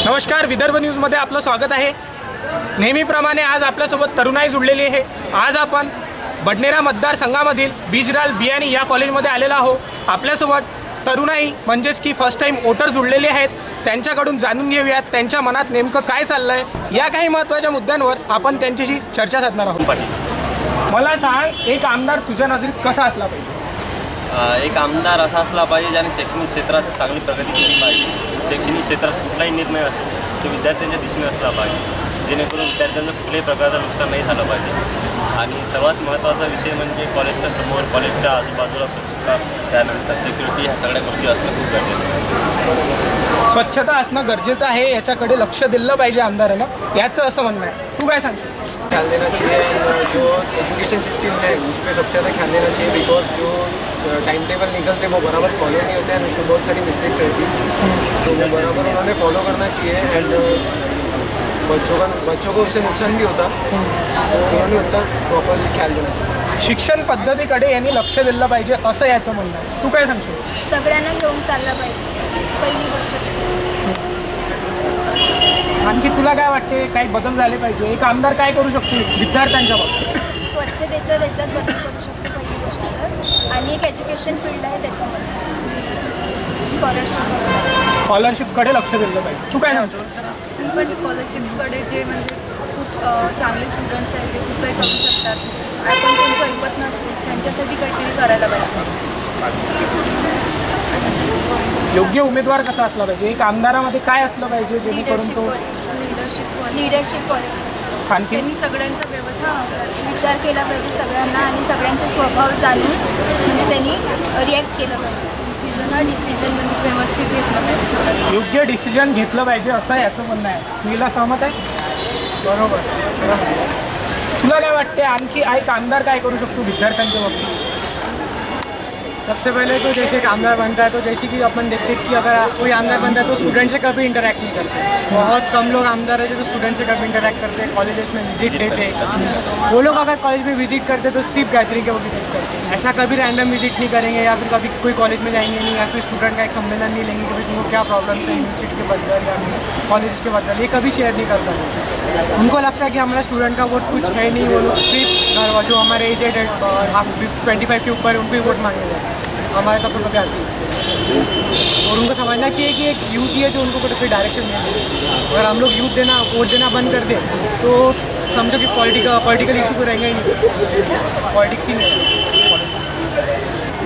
नमस्कार, विदर्भ न्यूजमध्ये आपलं स्वागत आहे। नेहमीप्रमाणे आज आपल्यासोबत तरुणाई जुळलेली आहे। आज आपण बडनेरा मतदारसंघामधील बिजराल बियाणी या कॉलेजमध्ये आलेलो आहोत। आपल्यासोबत तरुणाई म्हणजेच की फर्स्ट टाइम वोटर जुळलेले आहेत। त्यांच्याकडून जाणून घेऊयात त्यांच्या मनात नेमकं काय चाललंय, या काही महत्त्वाच्या मुद्द्यांवर आपण त्यांच्याशी चर्चा साधणार आहोत। मला सांग, एक आमदार तुझ्या नजरेत कसा असला पाहिजे? एक आमदार असा असला पाहिजे ज्याने शैक्षणिक क्षेत्रात चांगली प्रगती केली पाहिजे। शैक्षणिक क्षेत्रात कुठलाही निर्णय असेल तो विद्यार्थ्यांच्या दिशेने असला पाहिजे, जेणेकरून विद्यार्थ्यांचं कुठल्याही प्रकारचं नुकसान नाही झालं पाहिजे। आणि सर्वात महत्त्वाचा विषय म्हणजे कॉलेजच्या समोर, कॉलेजच्या आजूबाजूला स्वच्छता, त्यानंतर सिक्युरिटी, ह्या सगळ्या गोष्टी असणं खूप गरजेचं आहे। स्वच्छता असणं गरजेचं आहे, याच्याकडे लक्ष दिलं पाहिजे आमदारानं, याचं असं म्हणणं आहे। तू काय सांगशील? ख्याल देना चाहिए। जो एजुकेशन सिस्टम है उस पर सबसे ज़्यादा ख्याल देना चाहिए, बिकॉज जो टाइम टेबल निकलते हैं वो बराबर फॉलो नहीं होते हैं, उसमें बहुत सारी मिस्टेक्स रहती हैं, तो वो बराबर उन्होंने फॉलो करना चाहिए। एंड बच्चों को उससे नुकसान भी होता, तो उन्होंने उतना प्रॉपरली ख्याल देना चाहिए। शिक्षण पद्धतीकडे यांनी लक्ष दिलं पाहिजे असं याचं म्हणणं आहे। तू काय सांगशील? सगळ्यांना घेऊन चाललं पाहिजे, पहिली गोष्ट। आणखी तुला काय वाटते, काही बदल झाले पाहिजे? एक आमदार काय करू शकतो विद्यार्थ्यांच्या बाबतीत? स्वच्छतेच्या त्याच्यात बदल करू शकतो पहिली गोष्ट तर, आणि एक एज्युकेशन फील्ड आहे त्याच्यामध्ये स्कॉलरशिपकडे लक्ष दिलं पाहिजे। तू काय सांगतो? पण स्कॉलरशिप्सकडे जे म्हणजे खूप चांगले स्टुडंट्स आहेत जे खूप काही करू शकतात, आपण त्यांचं ऐकत नसते, त्यांच्यासाठी काहीतरी करायला पाहिजे। योग्य उमेदवार कसा असला पाहिजे? एक आमदारामध्ये काय असलं पाहिजे जेणेकरून तो लीडरशिप आणखी त्यांनी सगळ्यांचा विचार केला पाहिजे सगळ्यांना, आणि सगळ्यांचे स्वभाव जाणून म्हणजे त्यांनी रिॲक्ट केलं पाहिजे, डिसिजन व्यवस्थित घेतलं पाहिजे, योग्य डिसिजन घेतलं पाहिजे असं याचं म्हणणं आहे। मीला सहमत आहे? बरोबर। तुला काय वाटते, आणखी एक आमदार काय करू शकतो विद्यार्थ्यांच्या बाबतीत? सबसे पहले तो जैसे एक आमदार बनता है, तो जैसे कि अपन देखते हैं कि अगर कोई आमदार बनता है तो स्टूडेंट से कभी इंटरेक्ट नहीं करते। बहुत कम लोग आमदार है जो स्टूडेंट से कभी इंटरेक्ट करते हैं, कॉलेजेस में विजिट देते हैं। वो लोग अगर कॉलेज में विजिट करते तो सिर्फ गैदरिंग के वो विजिट करते हैं, ऐसा कभी रैंडम विजिट नहीं करेंगे, या फिर कभी कोई कॉलेज में जाएंगे नहीं, या फिर स्टूडेंट का एक सम्मेलन नहीं लेंगे कि भाई तुमको क्या प्रॉब्लम्स है यूनिवर्सिटी के बदल या फिर कॉलेज के बदल, ये कभी शेयर नहीं करता। उनको लगता है कि हमारा स्टूडेंट का वोट कुछ है नहीं, वो लोग सिर्फ जो हमारे एजेड है 25 के ऊपर उनको ही वोट मांगे जाते हैं, हमारे तब कभी आती है। और उनको समझना चाहिए कि एक यूथ ही है जो उनको कोई डायरेक्शन दे सकती। अगर हम लोग वोट देना बंद कर दें तो समझो कि पॉलिटिकल इशू तो रहेंगे ही नहीं, पॉलिटिक्स ही नहीं।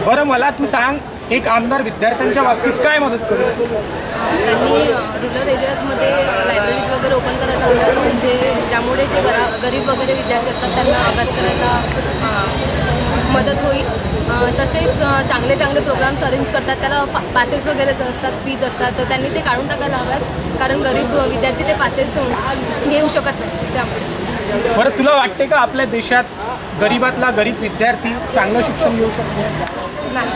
बरं, मला तू सांग, एक आमदार विद्यार्थ्यांच्या बाबतीत काय मदत करू? त्यांनी रुरल एरियाजमध्ये लायब्ररीज वगैरे ओपन करायला हव्यात, म्हणजे ज्यामुळे जे गरीब वगैरे विद्यार्थी असतात त्यांना अभ्यास करायला मदत होईल। तसेच चांगले प्रोग्राम्स अरेंज करतात, त्याला पासेस वगैरे असतात, फीज असतात, तर त्यांनी ते काढून टाकायला हव्यात, कारण गरीब विद्यार्थी ते पासेस घेऊ शकत नाही त्यामुळे। बरं, तुला वाटते का आपल्या देशात गरीबातला गरीब विद्यार्थी चांगलं शिक्षण घेऊ शकतो? नाही,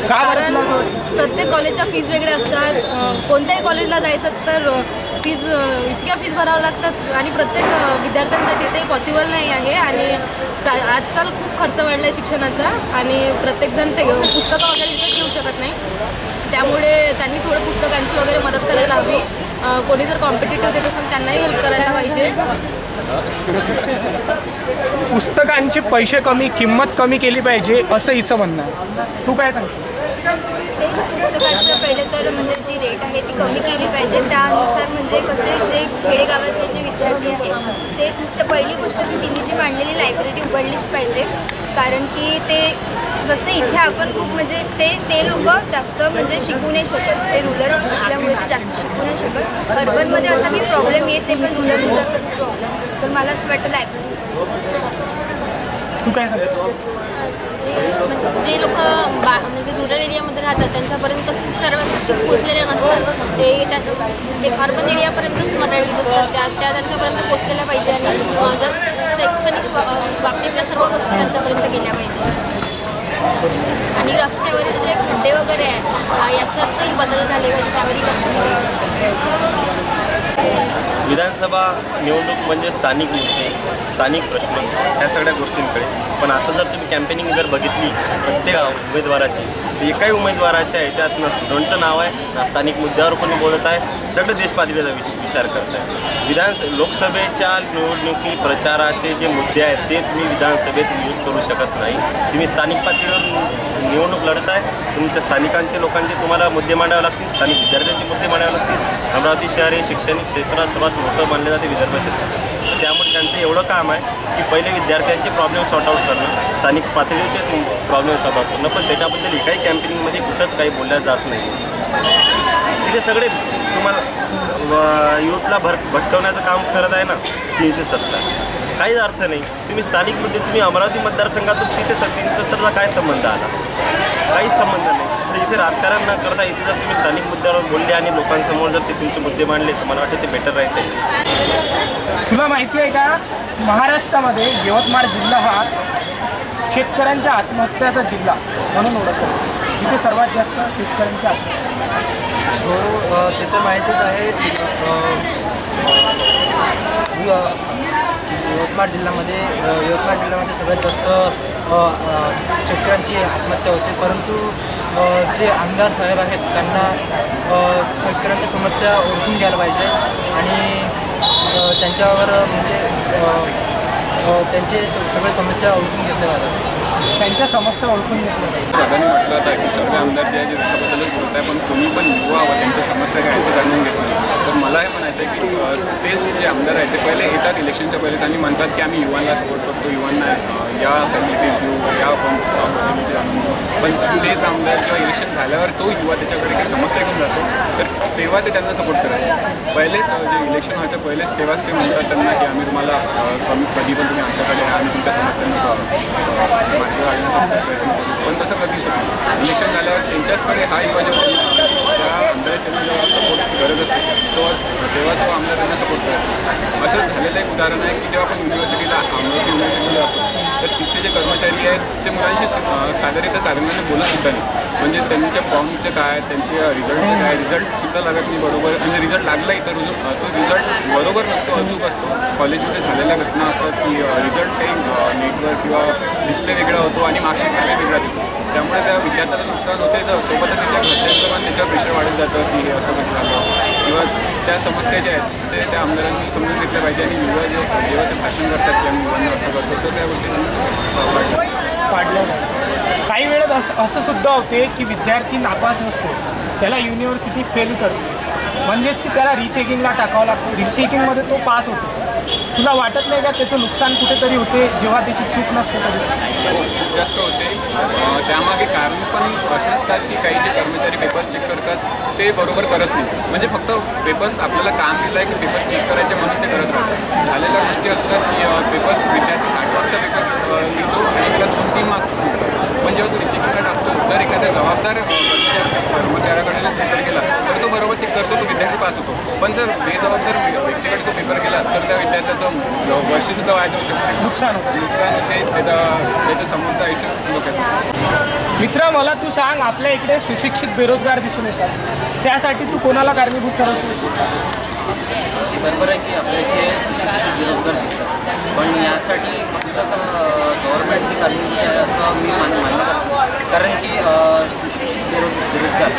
का? कारण प्रत्येक कॉलेजच्या फीज वेगळ्या असतात। कोणत्याही कॉलेजला जायचं तर इतक्या फीज भरावं लागतात, आणि प्रत्येक विद्यार्थ्यांसाठी ते पॉसिबल नाही आहे। आणि आजकाल खूप खर्च वाढला आहे शिक्षणाचा, आणि प्रत्येकजण ते पुस्तकं वगैरे विकत घेऊ शकत नाही, त्यामुळे त्यांनी थोडं पुस्तकांची वगैरे मदत करायला हवी। कोणी जर कॉम्पिटिटिव्ह देत असेल त्यांनाही हेल्प करायला पाहिजे। पुस्तकांचे पैसे कमी, किंमत कमी केली पाहिजे असं हिचं म्हणणं आहे। तू काय सांगतो? तेच पुस्तकाचं पहिलं तर म्हणजे जी रेट आहे ती कमी केली पाहिजे, त्यानुसार म्हणजे कसे जे खेडेगावातले जे विद्यार्थी आहेत ते तर पहिली गोष्ट की तिने जी मांडलेली लायब्ररी उघडलीच पाहिजे, कारण की ते जसं इथे आपण खूप म्हणजे ते लोक जास्त म्हणजे शिकू नाही शकत, ते रुरल असल्यामुळे ते जास्त शिकू नाही शकत। अर्बनमध्ये असा काही प्रॉब्लेम येते, पण रुरलमध्ये असा काही प्रॉब्लेम येतो, तर मला असं वाटतं लायब्ररी। तू काय सांगतो? म्हणजे जे लोक म्हणजे रुरल एरियामध्ये राहतात त्यांच्यापर्यंत खूप सर्व गोष्टी पोचलेल्या नसतात, ते अर्बन एरियापर्यंतच मर्यादित असतात, त्या त्यांच्यापर्यंत पोचलेल्या पाहिजे, आणि जर शैक्षणिक बाबतीतल्या सर्व गोष्टी त्यांच्यापर्यंत गेल्या पाहिजे। आणि रस्त्यावरील जे खड्डे वगैरे आहे याच्यातही बदल झाले पाहिजे, त्यावरही लक्ष दिलं पाहिजे। विधानसभा निवडणूक म्हणजे स्थानिक मुद्दे, स्थानिक प्रश्न ह्या सगळ्या गोष्टींकडे. पण आता जर तुम्ही कॅम्पेनिंग जर बघितली प्रत्येक उमेदवाराची, तर एकाही उमेदवाराच्या ह्याच्यात ना स्टुडंटचं नाव आहे, ना स्थानिक मुद्द्यावर कोणी बोलत आहे, सगळं देशपातळीचा विचार करत आहे. लोकसभेच्या निवडणुकी प्रचाराचे जे मुद्दे आहेत ते तुम्ही विधानसभेत यूज करू शकत नाही. तुम्ही स्थानिक पातळीवर निवडणूक लढत आहे, तुमच्या स्थानिकांचे लोकांचे तुम्हाला मुद्दे मांडावे लागतील, स्थानिक विद्यार्थ्यांचे मुद्दे मांडावे लागतील. अमरावती शहर हे शैक्षणिक क्षेत्रात सर्वात मोठं मानले जाते विदर्भ क्षेत्रात. त्यामुळे त्यांचं एवढं काम आहे की पहिले विद्यार्थ्यांचे प्रॉब्लेम सॉर्ट आउट करणं, स्थानिक पातळीचे प्रॉब्लेम सॉर्ट आउट करणं. पण त्याच्याबद्दल एकाही कॅम्पेनिंगमध्ये कुठंच काही बोलल्या जात नाही. तिथे सगळे तुम्हाला यूथला भटकवण्याचं काम करत आहे ना 370. काहीच अर्थ नाही. तुम्ही स्थानिक मुद्दे तुम्ही अमरावती मतदारसंघातून तिथे 370चा काय संबंध आला? काहीच संबंध नाही. तर इथे राजकारण न करता इथे जर तुम्ही स्थानिक मुद्द्यावर बोलले आणि लोकांसमोर जर ते तुमचे मुद्दे मांडले तर मला वाटतं ते बेटर राहते. तुला माहिती आहे का, महाराष्ट्रामध्ये यवतमाळ जिल्हा हा शेतकऱ्यांच्या आत्महत्याचा जिल्हा म्हणून ओळखतो, जिथे सर्वात जास्त शेतकऱ्यांची आत्महत्या. हो, ते तर माहितीच आहे. यवतमाळ जिल्ह्यामध्ये सगळ्यात जास्त शेतकऱ्यांची आत्महत्या होते. परंतु जे आमदार साहेब आहेत त्यांना शेतकऱ्यांच्या समस्या ओळखून घ्यायला पाहिजे आणि त्यांच्यावर म्हणजे त्यांचे सगळे समस्या ओळखून घेतल्या पाहिजेत. त्यांच्या समस्या ओळखून घेतल्या पाहिजे. दादांनी म्हटलं होतं की सगळे आमदार जे आहे ते त्याच्याबद्दलच बोलत आहे, पण कोणी पण युवा व त्यांच्या समस्या काय ते जाणून घेत नाही. तर मला हे म्हणायचं आहे की तेच जे आमदार आहेत ते पहिले येतात इलेक्शनच्या पहिले आणि म्हणतात की आम्ही युवांना सपोर्ट करतो, युवांना या फॅसिलिटीज देऊ, या पण ऑपॉर्च्युनिटीज आणून देऊ. पण तेच आमदार जेव्हा इलेक्शन झाल्यावर तो युवा त्याच्याकडे काही समस्या घेऊन जातो तर तेव्हा ते त्यांना सपोर्ट करायचं. पहिलेच जे इलेक्शन व्हायच्या पहिलेच तेव्हाच ते म्हणतात त्यांना की आम्ही तुम्हाला कधी पण तुम्ही आमच्याकडे या आणि तुमच्या समस्यांना मार्ग काढण्याचा प्रयत्न करू. पण तसं कधीच होतं. इलेक्शन झाल्यावर त्यांच्याचकडे हा युवा जेव्हा त्या आमदाराच्या जेव्हा सपोर्टची गरज असते तेव्हा तो आमदार त्यांना सपोर्ट करतो. असं झालेलं एक उदाहरण आहे की जेव्हा आपण युनिव्हर्सिटीला अमरावती युनिव्हर्सिटीला जातो तर तिथचे जे कर्मचारी आहेत ते मुलांशी साधारणतः चांगल्याने बोलत सुद्धा नाही. म्हणजे त्यांच्या फॉर्मचं काय, त्यांचे रिझल्टचं काय, रिझल्टसुद्धा लागत नाही बरोबर. आणि रिझल्ट लागलाही तर तो रिझल्ट बरोबर नसतो, अचूक असतो. कॉलेजमध्ये झालेल्या घटना असतात की रिझल्ट काही नेटवर किंवा डिस्प्ले वेगळा होतो आणि मार्कशीटवर काही वेगळा देतो. त्यामुळे त्या विद्यार्थ्याला नुकसान होते. सोबतच त्याच्या घरच्यांचं पण त्याच्यावर प्रेशर वाढत जातं की हे असं कसं झालं किंवा त्या समस्या ज्या आहेत ते त्या आमदारांनी समजून घेतल्या पाहिजे. आणि युवा जेव्हा ते भाषण करतात की आम्ही युवांना असं करतो तर त्या गोष्टी वाढलं. काही वेळेत असं सुद्धा होते की विद्यार्थी नापास नसतो, त्याला युनिव्हर्सिटी फेल करते, म्हणजेच की त्याला रिचेकिंगला टाकावं लागतं. रिचेकिंगमध्ये तो पास होतो. तुला वाटत नाही का त्याचं नुकसान कुठेतरी होते जेव्हा त्याची चूक नसते तरी? खूप जास्त होते. त्यामागे कारण पण असे असतात की काही जे कर्मचारी पेपर्स चेक करतात ते बरोबर करत नाही. म्हणजे फक्त पेपर्स आपल्याला काम दिलं आहे की पेपर्स चेक करायचे म्हणून ते करत राहतात. झालेल्या गोष्टी असतात की पेपर्स विद्यार्थी 60 मार्क्सचा पेपर लिहितो आणि त्याला 2-3 मार्क्स मिळतात. पण जेव्हा तो रिचेकिंगला टाकतो तर एखाद्या जबाबदार कर्मचाऱ्याकडे पेपर गेला तर तो बरोबर चेक करतो, तो विद्यार्थी पास होतो. पण जर बेजबाबदार व्यक्तीकडे तो पेपर गेला तर त्या विद्यार्थ्याचं वर्षसुद्धा वाया जाऊ शकते, नुकसान होते, त्याचं संबंध आयुष्य डोक्यात. मित्र, मला तू सांग, आपल्या इकडे सुशिक्षित बेरोजगार दिसून येतात, त्यासाठी तू कोणाला कारणीभूत करत? बरोबर आहे की आपल्या इथे सुशिक्षित बेरोजगार दिसतात, पण यासाठी फक्त गव्हर्नमेंटने कारणीभूत आहे असं मी मान्य करतो. कारण की सुशिक्षित बेरोजगार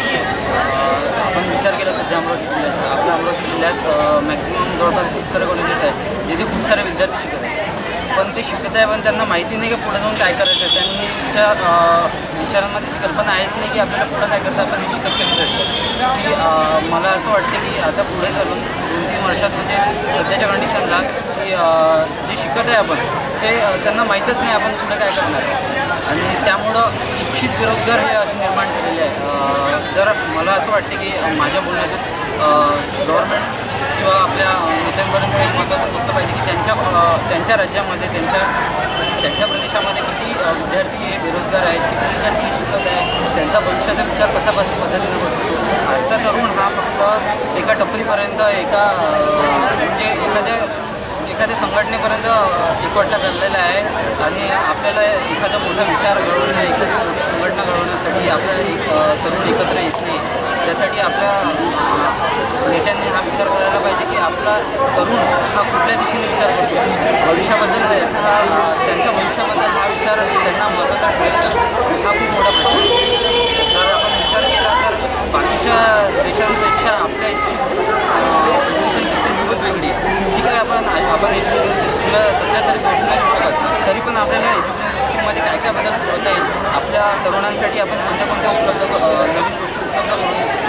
आपण विचार केला सध्या अमरावती जिल्ह्याचा, आपल्या अमरावती जिल्ह्यात मॅक्झिमम जवळपास खूप सारे कॉलेजेस आहेत जिथे खूप सारे विद्यार्थी शिकत आहेत. पण ते शिकत आहे पण त्यांना माहिती नाही की पुढे जाऊन काय करायचं. त्यांच्या विचारांमध्ये ती कल्पना आहेच नाही की आपल्याला पुढं काय करतं, आपण हे शिकत केलं की मला असं वाटतं की आता पुढे चालून 2-3 वर्षात म्हणजे सध्याच्या कंडिशनला की जे शिकत आहे आपण ते त्यांना माहीतच नाही आपण पुढे काय करणार आहे. आणि त्यामुळं शिक्षित बेरोजगार हे असे निर्माण झालेले आहे. जर मला असं वाटते की माझ्या बोलण्यातून गव्हर्नमेंट किंवा आपल्या नेत्यांपर्यंत एक महत्त्वाचं पोचलं पाहिजे की त्यांच्या राज्यामध्ये त्यांच्या प्रदेशामध्ये किती विद्यार्थी हे बेरोजगार आहेत, किती विद्यार्थी शिकत आहेत, त्यांचा भविष्याचा विचार कशा पद्धतीने करू शकतो. आजचा तरुण हा फक्त एका टपरीपर्यंत म्हणजे एखाद्या संघटनेपर्यंत एकवटला चाललेला आहे. आणि आपल्याला एखादा मोठा विचार घडवणं, एखादी मोठी संघटना घडवण्यासाठी आपल्या एक तरुण एकत्र येत नाही. त्यासाठी आपल्या नेत्यांनी हा विचार करायला पाहिजे की आपला तरुण हा कुठल्या दिशेने विचार करतो, भविष्याबद्दल त्यांच्या भविष्याबद्दल हा विचार त्यांना महत्त्वाचा ठरेल हा खूप मोठा प्रश्न आहे. जर आपण विचार केला तर बाकीच्या देशांपेक्षा आपल्या एज्युकेशन सिस्टीम खूपच वेगळी आहे. ठीक आहे, आपण एज्युकेशन सिस्टीमला सध्या तरी दोष नाही देऊ शकत, तरी पण आपल्याला एज्युकेशन सिस्टीममध्ये काय काय बदल होता येईल, आपल्या तरुणांसाठी आपण कोणत्या नवीन गोष्टी उपलब्ध करू शकतो.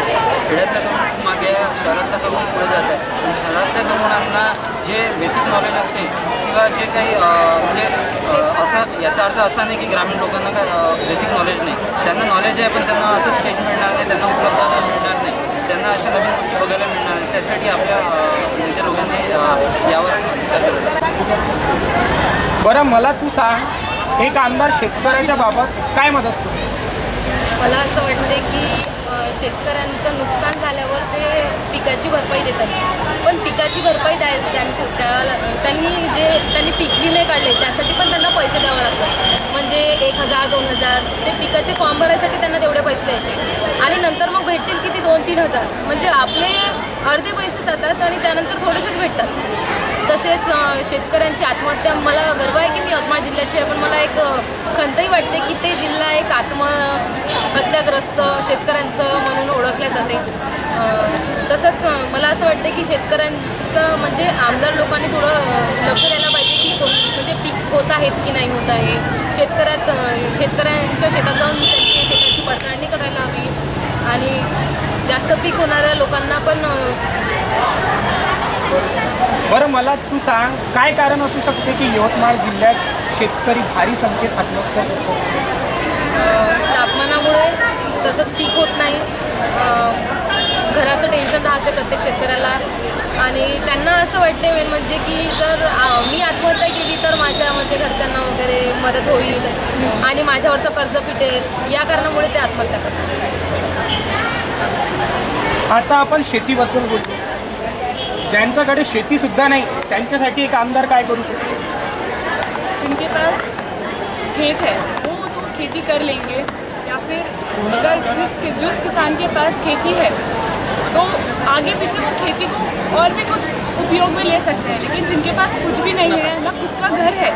खेड्यातल्या तरुण खूप मागे आहे, शहरातल्या तरुण पुढे जात आहे. आणि शहरातल्या तरुणांना जे बेसिक नॉलेज असते किंवा जे काही म्हणजे असं याचा अर्थ असा नाही की ग्रामीण लोकांना काय बेसिक नॉलेज नाही, त्यांना नॉलेज आहे पण त्यांना असं स्टेज मिळणार नाही, त्यांना उपलब्धता मिळणार नाही, त्यांना अशा नवीन गोष्टी बघायला मिळणार नाही. त्यासाठी आपल्या नेते लोकांनी यावर विचार केला. बरं, मला तू सांग, एक आमदार शेतकऱ्याच्या बाबत काय मदत करतो? मला असं वाटते की शेतकऱ्यांचं नुकसान झाल्यावर ते पिकाची भरपाई देतात, पण पिकाची भरपाई त्यांनी पीक विमे काढले त्यासाठी पण त्यांना पैसे द्यावे लागतात. म्हणजे 1000 2000 ते पिकाचे फॉर्म भरायसाठी त्यांना तेवढे पैसे द्यायचे आणि नंतर मग भेटतील किती 2-3 हजार. म्हणजे आपले अर्धे पैसे जातात आणि त्यानंतर थोडेसेच भेटतात. तसेच शेतकऱ्यांची आत्महत्या, मला गर्व आहे की मी यवतमाळ जिल्ह्याची आहे, पण मला एक खंतही वाटते की ते जिल्हा एक आत्महत्याग्रस्त शेतकऱ्यांचं म्हणून ओळखले जाते. तसंच मला असं वाटतं की शेतकऱ्यांचं म्हणजे आमदार लोकांनी थोडं लक्ष द्यायला पाहिजे की म्हणजे पीक होत आहेत की नाही होत आहे. शेतकऱ्यांच्या शेतात जाऊन त्यांची शेताची पडताळणी करायला हवी आणि जास्त पीक होणाऱ्या लोकांना पण. बरं, मला तू सांग, काय कारण असू शकते की यवतमाळ जिल्ह्यात शेतकरी भारी संख्येत आत्महत्या करतो? तापमानामुळे, तसंच पीक होत नाही, घराचं टेन्शन राहते प्रत्येक शेतकऱ्याला आणि त्यांना असं वाटते मेन म्हणजे की जर मी आत्महत्या केली तर माझ्या म्हणजे घरच्यांना वगैरे मदत होईल आणि माझ्यावरचं कर्ज फिटेल, या कारणामुळे ते आत्महत्या करतात. आता आपण शेतीबद्दल बोलतो. ज्यांच्याकडे शेतीसुद्धा नहीं त्यांच्यासाठी एक आमदार काय करू शकतो? जिनके पास खेत है वो तो खेती कर लेंगे, या फिर अगर जिस किसान के पास खेती है तो आगे पीछे वो खेती को और भी कुछ उपयोग में ले सकते हैं. लेकिन जिनके पास कुछ भी नहीं है, ना खुद का घर है,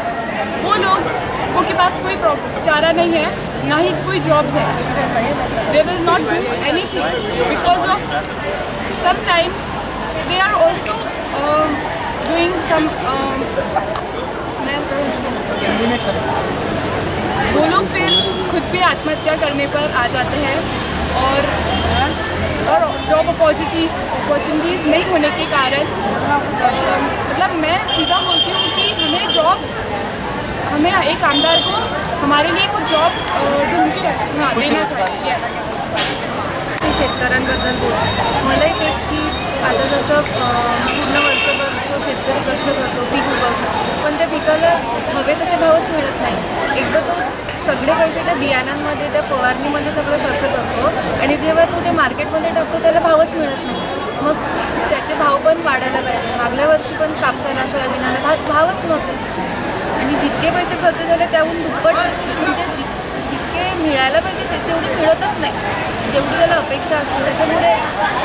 वो के पास कोई चारा नहीं है, ना ही कोई जॉब्स है, they will not do anything because of sometimes they are also doing some वो लोग फिर खुद भी आत्महत्या करने पर आ जाते हैं और जॉब अपॉर्चुनिटीज़ नहीं होने के कारण मतलब मैं सीधा बोलती हूँ कि हमें एक आमदार को हमारे लिए कुछ जॉब ढूंढ के देना चाहिए. ते शेतकऱ्यांबद्दल बोलतो. मलाही तेच की आता जसं पूर्ण वर्षभर तो शेतकरी कष्ट करतो, पीक उगवतो, पण त्या पिकाला हवे तसे भावच मिळत नाही. एकदा तो सगळे पैसे त्या बियाणांमध्ये, त्या फवारणीमध्ये सगळं खर्च करतो आणि जेव्हा तो ते मार्केटमध्ये टाकतो त्याला भावच मिळत नाही. मग त्याचे भाव पण वाढायला पाहिजे. मागल्या वर्षी पण कापसाला, सोयाबीनाला भावच नव्हते आणि जितके पैसे खर्च झाले त्याहून दुप्पट म्हणजे जितके मिळायला पाहिजे तेवढे मिळतच नाही जेवढी त्याला अपेक्षा असते. त्याच्यामुळे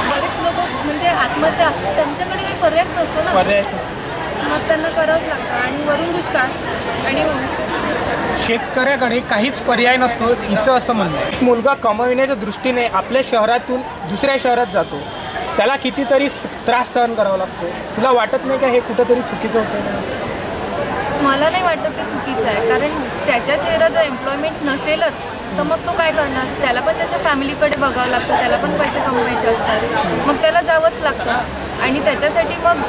बरेच लोक म्हणजे आत्महत्या, त्यांच्याकडे काही पर्यायच नसतो ना, मग त्यांना करावंच लागतं आणि वरून दुष्काळ आणि शेतकऱ्याकडे काहीच पर्याय नसतो हिचं असं म्हणणं. एक मुलगा कमविण्याच्या दृष्टीने आपल्या शहरातून दुसऱ्या शहरात जातो, त्याला कितीतरी त्रास सहन करावा लागतो. तुला वाटत नाही का हे कुठंतरी चुकीचं होतं? मला नाही वाटत ते चुकीचं आहे, कारण त्याच्या शहरात जर एम्प्लॉयमेंट नसेलच तर मग तो काय करणार? त्याला पण त्याच्या फॅमिलीकडे बघावं लागतं, त्याला पण पैसे कमवायचे असतात, मग त्याला जावंच लागतं आणि त्याच्यासाठी मग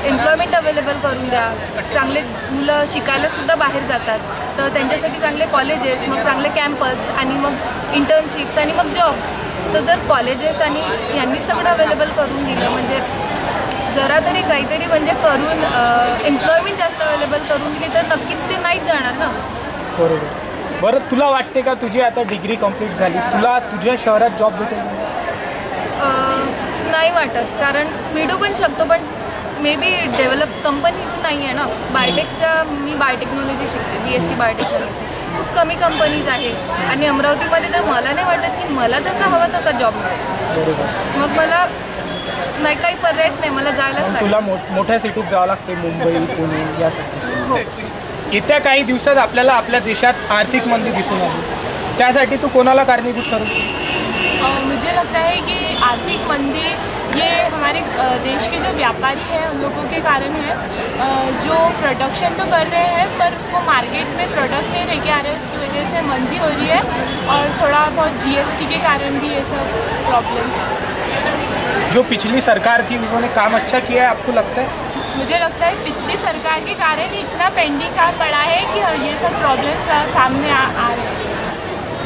एम्प्लॉयमेंट अवेलेबल करून द्या. चांगले मुलं शिकायलासुद्धा बाहेर जातात तर त्यांच्यासाठी चांगले कॉलेजेस, मग चांगले कॅम्पस आणि मग इंटर्नशिप्स आणि मग जॉब्स. तर जर कॉलेजेस आणि यांनी सगळं अवेलेबल करून दिलं म्हणजे जरा तरी काहीतरी म्हणजे करून एम्प्लॉयमेंट जास्त अवेलेबल करून दिली तर नक्कीच ते नाहीच जाणार ना. बरोबर. बरं, तुला वाटते का तुझी आता डिग्री कंप्लीट झाली, तुला तुझ्या शहरात जॉब भेटेल? नाही वाटत, कारण मिळू पण शकतो पण मे बी डेव्हलप कंपनीज नाही आहे ना. मी बायोटेक्नॉलॉजी शिकते, BSc बायोटेक्नॉलॉजी. खूप कमी कंपनीज आहे आणि अमरावतीमध्ये तर मला नाही वाटत की मला जसा हवा तसा जॉब मिळेल. मग मला नाही, काही पर्यायच नाही, मला जायलाच मग लागेल. तुला मोठ्या सिटीत जावं लागते, मुंबई पुणे यासाठी. हो. येत्या काही दिवसात आपल्याला आपल्या देशात आर्थिक मंदी दिसून आली, त्यासाठी तू कोणाला कारणीभूत करू? मुझे लगता है कि आर्थिक मंदी ये हमारे देश के जो व्यापारी हैं उन लोगों के कारण है, जो प्रोडक्शन तो कर रहे हैं पर उसको मार्केट में प्रोडक्ट नहीं लेके आ रहे हैं, उसकी वजह से मंदी हो रही है, और थोड़ा बहुत GST के कारण भी ये सब प्रॉब्लम है. जो पिछली सरकार थी उन्होंने काम अच्छा किया है आपको लगता है? मुझे लगता है पिछली सरकार के कारण ही इतना पेंडिंग काम पड़ा है कि ये सब प्रॉब्लम्स सामने आ रहे हैं.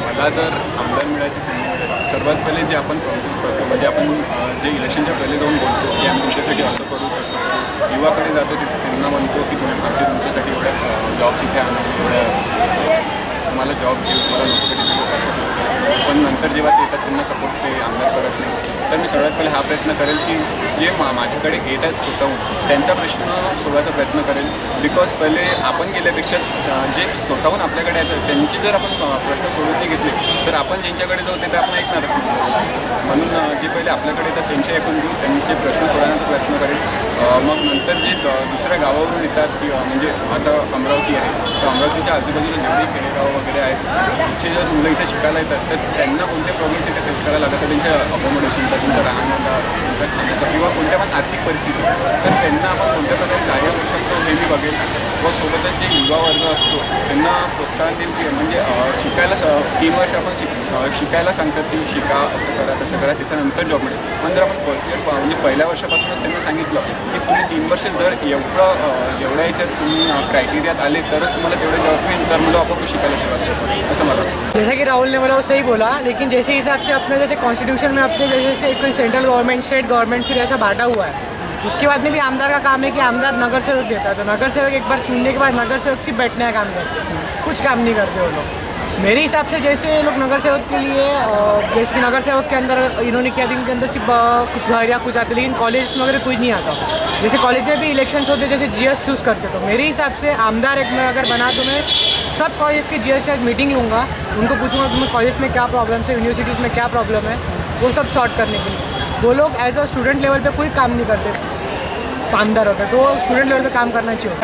मला जर आमदार मिळायची संधी मिळेल, सर्वात पहिले जे आपण प्रपोज करतो, म्हणजे आपण जे इलेक्शनच्या पहिले जाऊन बोलतो की आम्ही तुमच्यासाठी असं करू तसं करू, युवाकडे जातो तिथे त्यांना म्हणतो की तुम्ही तुमच्यासाठी एवढ्या जॉब्स इथे आणू, एवढ्या तुम्हाला जॉब घेऊ, तुम्हाला नोकरी देऊ, असं करू. पण नंतर जेव्हा ते येतात त्यांना सपोर्ट ते आमदार करत नाही. तर मी सर्वात पहिले हा प्रयत्न करेल की जे माझ्याकडे येत आहेत स्वतःहून त्यांचा प्रश्न सोडवायचा प्रयत्न करेल. बिकॉज पहिले आपण गेल्यापेक्षा जे स्वतःहून आपल्याकडे येतात त्यांची जर आपण प्रश्न सोडून नाही घेतले तर आपण ज्यांच्याकडे जाऊ ते तर आपण ऐकणारच नाही. म्हणून जे पहिले आपल्याकडे येतात त्यांचे ऐकून घेऊ, त्यांचे प्रश्न सोडवण्याचा प्रयत्न करेल. मग नंतर जे दुसऱ्या गावावरून येतात की म्हणजे आता अमरावती आहे, तर अमरावतीच्या आजूबाजूला जेवढे खेडेगाव वगैरे आहेत तिथे जर मुलं इथे शिकायला येतात तर त्यांना कोणते प्रॉब्लेम्स इथे फेस करायला लागतात, त्यांच्या अकोमोडेशनचा, त्यांचा राहण्याचा, त्यांचा खाण्याचा किंवा कोणत्या पण आर्थिक परिस्थिती, तर त्यांना आपण कोणत्या प्रकारे सहाय्य करू शकतो हे मी बघेल. व सोबतच जे युवा वर्ग असतो त्यांना प्रोत्साहन देईल की म्हणजे शिकायला 3 वर्ष आपण शिकायला सांगतात की शिका, असं करा तसं करा, त्याच्यानंतर जॉब मिळेल. पण जर आपण फर्स्ट इयर म्हणजे पहिल्या वर्षापासूनच त्यांना सांगितलं की तुम्ही 3 वर्ष जर एवढ्या याच्यात तुम्ही क्रायटेरियात आले तरच तुम्हाला तेवढे जॉब मिळेल, तर मुलं आपोआप शिकायला सुरुवात करतात असं मला वाटतं. जैसा कि राहुल ने बोला वो सही बोला, लेकिन जैसे हिसाब से अपने जैसे कॉन्स्टिट्यूशन में अपने जैसे कोई सेंट्रल गवर्नमेंट, स्टेट गवर्नमेंट फिर ऐसा बांटा हुआ है. उसके बाद में भी आमदार का काम है कि आमदार नगर सेवक देता है, तो नगर सेवक एक बार चुनने के बाद नगर सेवक सिर्फ बैठने का काम करते हैं, कुछ काम नहीं करते वो लोग. मेरे हिसाब से जैसे ये लोग नगर सेवक के लिए जैसे कि नगर सेवक के अंदर इन्होंने किया दिन के अंदर सिर्फ कुछ घर या कुछ आते, लेकिन कॉलेज में वगैरह कुछ नहीं आता. जैसे कॉलेज में भी इलेक्शंस होते जैसे GS चूज़ करते, तो मेरे हिसाब से आमदार एक मैं अगर बना तो मैं सब कॉलेज के GS से आज मीटिंग लूँगा, उनको पूछूंगा तुम्हें कॉलेज में क्या प्रॉब्लम है, यूनिवर्सिटीज़ में क्या प्रॉब्लम है, वो सब सॉर्ट करने के लिए. वो लोग एज अ स्टूडेंट लेवल पे कोई काम नहीं करते, आमदार होते, तो स्टूडेंट लेवल पे काम करना चाहिए.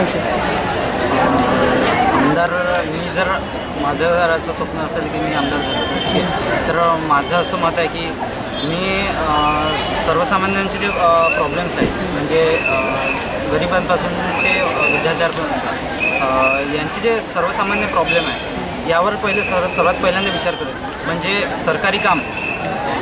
आमदार मी जर माझं जर असं स्वप्न असेल की मी आमदार झालो ठीक आहे, तर माझं असं मत आहे की मी सर्वसामान्यांचे जे प्रॉब्लेम्स आहेत म्हणजे गरिबांपासून ते विद्यार्थ्यांपर्यंत यांचे जे सर्वसामान्य प्रॉब्लेम आहे यावर पहिले सर्वात पहिल्यांदा विचार करेल. म्हणजे सरकारी काम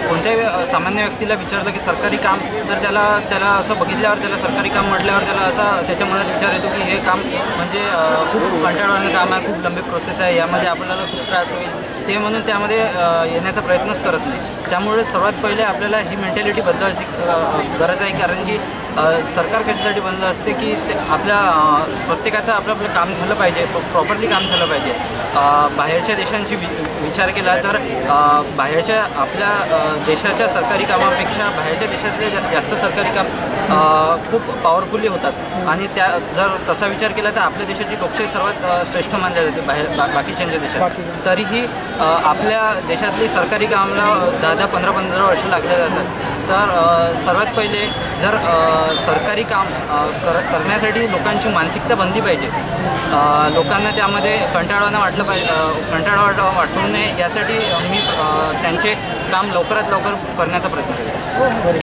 कोणत्याही सामान्य व्यक्तीला विचारलं की सरकारी काम, तर त्याला असं बघितल्यावर त्याला सरकारी काम म्हटल्यावर त्याला असा त्याच्या मनात विचार येतो की हे काम म्हणजे खूप कंटाळवाणं काम आहे, खूप लंबी प्रोसेस आहे, यामध्ये आपल्याला खूप त्रास होईल, ते म्हणून त्यामध्ये येण्याचा प्रयत्नच करत नाही. त्यामुळे सर्वात पहिले आपल्याला ही मेंटॅलिटी बदलायची गरज आहे. कारण की सरकार कशासाठी बनलं असते की ते आपल्या प्रत्येकाचं आपलं काम झालं पाहिजे, प्रॉपरली काम झालं पाहिजे. बाहेरच्या देशांची विचार केला तर बाहेरच्या आपल्या देशाच्या सरकारी कामापेक्षा बाहेरच्या देशातले जास्त सरकारी काम खूप पॉवरफुली होतात आणि त्या जर तसा विचार केला तर आपल्या देशाची लोकशाही सर्वात श्रेष्ठ मानल्या जाते बाकीच्या देशात. तरीही आपल्या देशातली सरकारी कामाला 10-10, 15-15 वर्ष लागले जातात. तर सर्वात पहिले जर सरकारी काम करण्यासाठी लोकांची मानसिकता बनली पाहिजे. लोकांना त्यामध्ये कंटाळवाणं वाटू नये यासाठी मी त्यांचे काम लवकरात लवकर करण्याचा प्रयत्न केला.